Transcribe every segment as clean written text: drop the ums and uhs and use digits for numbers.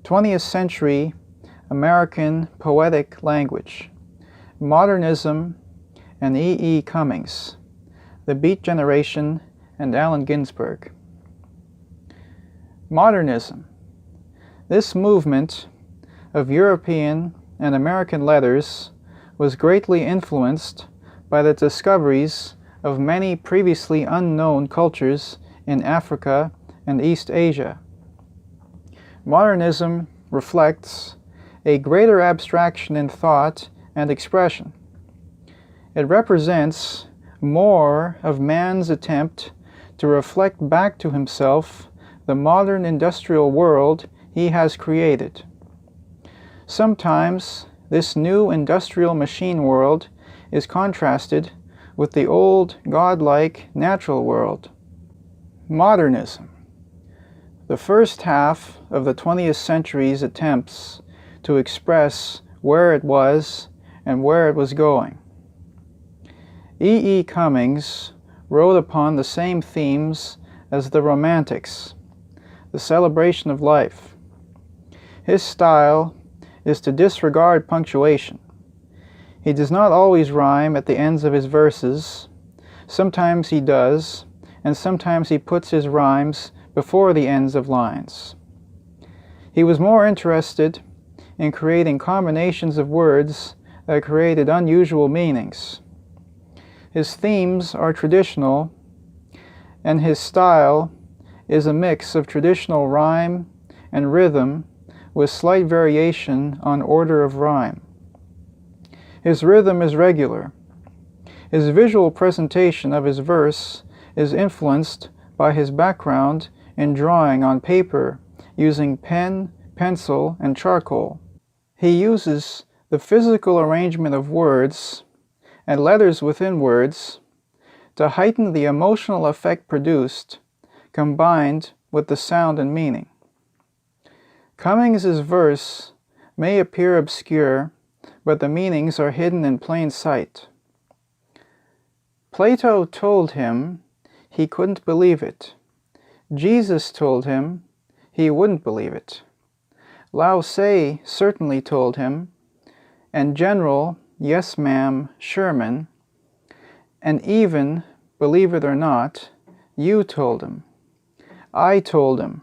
20th century American poetic language, modernism and E. E. Cummings, the Beat Generation and Allen Ginsberg. Modernism. This movement of European and American letters was greatly influenced by the discoveries of many previously unknown cultures in Africa and East Asia. Modernism reflects a greater abstraction in thought and expression. It represents more of man's attempt to reflect back to himself the modern industrial world he has created. Sometimes this new industrial machine world is contrasted with the old godlike natural world. Modernism. The first half of the 20th century's attempts to express where it was and where it was going. E. E. Cummings wrote upon the same themes as the Romantics, the celebration of life. His style is to disregard punctuation. He does not always rhyme at the ends of his verses. Sometimes he does, and sometimes he puts his rhymes before the ends of lines. He was more interested in creating combinations of words that created unusual meanings. His themes are traditional, and his style is a mix of traditional rhyme and rhythm with slight variation on order of rhyme. His rhythm is regular. His visual presentation of his verse is influenced by his background in drawing on paper using pen, pencil, and charcoal. He uses the physical arrangement of words and letters within words to heighten the emotional effect produced, combined with the sound and meaning. Cummings's verse may appear obscure, but the meanings are hidden in plain sight. Plato told him he couldn't believe it. Jesus told him he wouldn't believe it. Lao Tse certainly told him, and General Yes Ma'am Sherman, and even, believe it or not, you told him. I told him.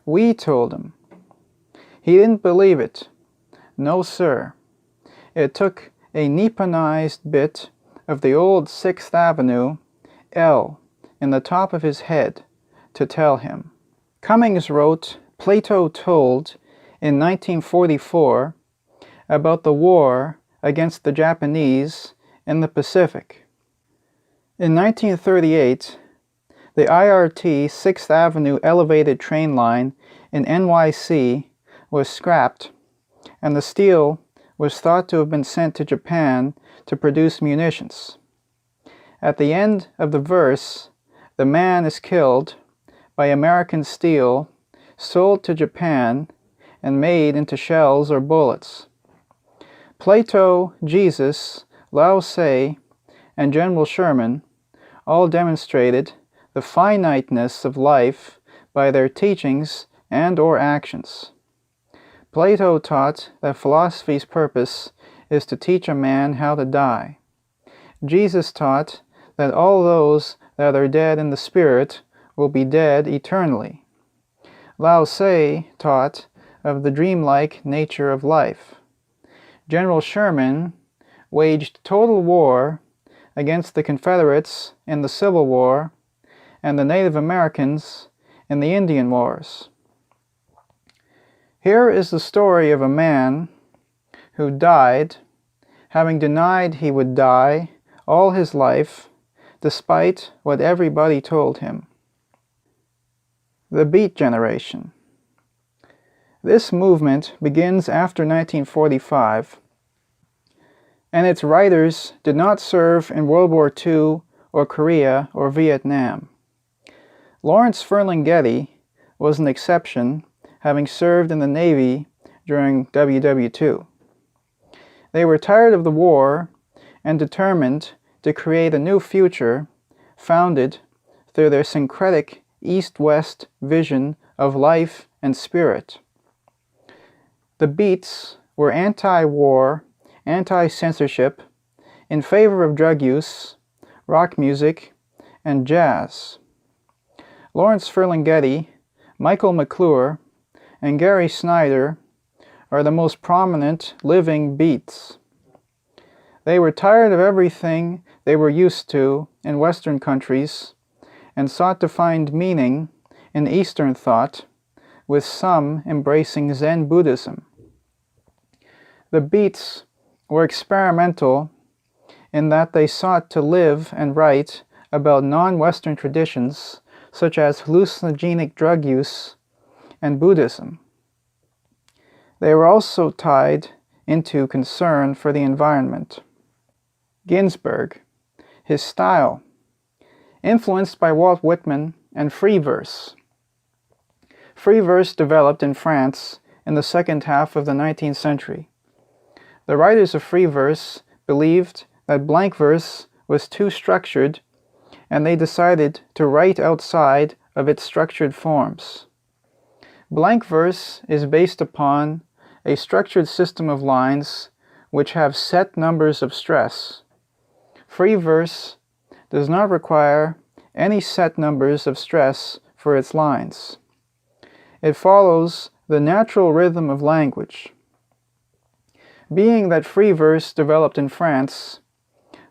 We told him. He didn't believe it. No, sir. It took a Nipponized bit of the old 6th Avenue L in the top of his head to tell him. Cummings wrote Plato Told in 1944 about the war against the Japanese in the Pacific. In 1938, the IRT 6th Avenue elevated train line in NYC was scrapped, and the steel was thought to have been sent to Japan to produce munitions. At the end of the verse, the man is killed by American steel sold to Japan and made into shells or bullets. Plato, Jesus, Lao Tse, and General Sherman all demonstrated the finiteness of life by their teachings and or actions. Plato taught that philosophy's purpose is to teach a man how to die. Jesus taught that all those that are dead in the spirit will be dead eternally. Lao Tse taught of the dreamlike nature of life. General Sherman waged total war against the Confederates in the Civil War and the Native Americans in the Indian Wars. Here is the story of a man who died, having denied he would die all his life, despite what everybody told him. The Beat Generation. This movement begins after 1945, and its writers did not serve in World War II or Korea or Vietnam. Lawrence Ferlinghetti was an exception, having served in the Navy during WW2. They were tired of the war and determined to create a new future founded through their syncretic East-West vision of life and spirit. The Beats were anti-war, anti-censorship, in favor of drug use, rock music, and jazz. Lawrence Ferlinghetti, Michael McClure, and Gary Snyder are the most prominent living Beats. They were tired of everything they were used to in Western countries and sought to find meaning in Eastern thought, with some embracing Zen Buddhism. The Beats were experimental in that they sought to live and write about non-Western traditions such as hallucinogenic drug use and Buddhism. They were also tied into concern for the environment. Ginsberg, his style, influenced by Walt Whitman and free verse. Free verse developed in France in the second half of the 19th century. The writers of free verse believed that blank verse was too structured, and they decided to write outside of its structured forms. Blank verse is based upon a structured system of lines which have set numbers of stress. Free verse does not require any set numbers of stress for its lines. It follows the natural rhythm of language. Being that free verse developed in France,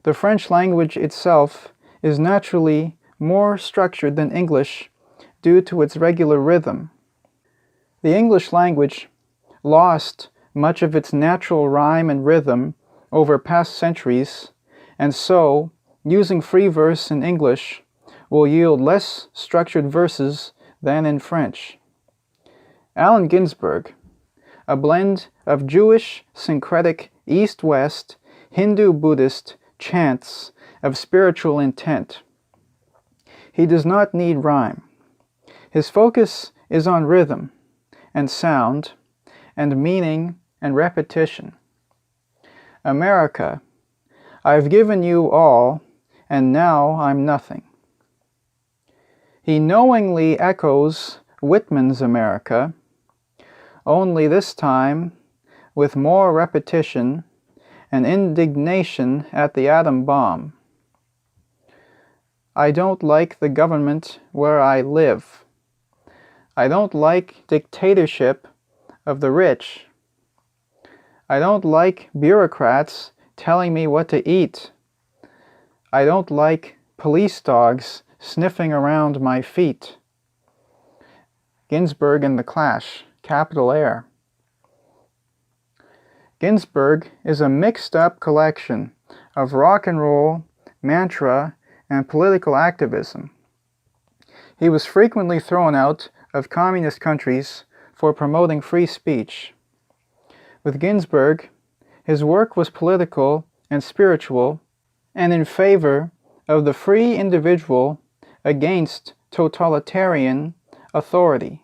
the French language itself is naturally more structured than English due to its regular rhythm. The English language lost much of its natural rhyme and rhythm over past centuries, and so using free verse in English will yield less structured verses than in French. Allen Ginsberg, a blend of Jewish, syncretic, East-West, Hindu-Buddhist chants of spiritual intent. He does not need rhyme. His focus is on rhythm and sound and meaning and repetition. America, I've given you all, and now I'm nothing. He knowingly echoes Whitman's America, only this time with more repetition and indignation at the atom bomb. I don't like the government where I live. I don't like dictatorship of the rich. I don't like bureaucrats telling me what to eat. I don't like police dogs sniffing around my feet. Ginsberg and the Clash, Capitol Air. Ginsberg is a mixed-up collection of rock and roll, mantra, and political activism. He was frequently thrown out of communist countries for promoting free speech. With Ginsberg, his work was political and spiritual, and in favor of the free individual against totalitarian authority.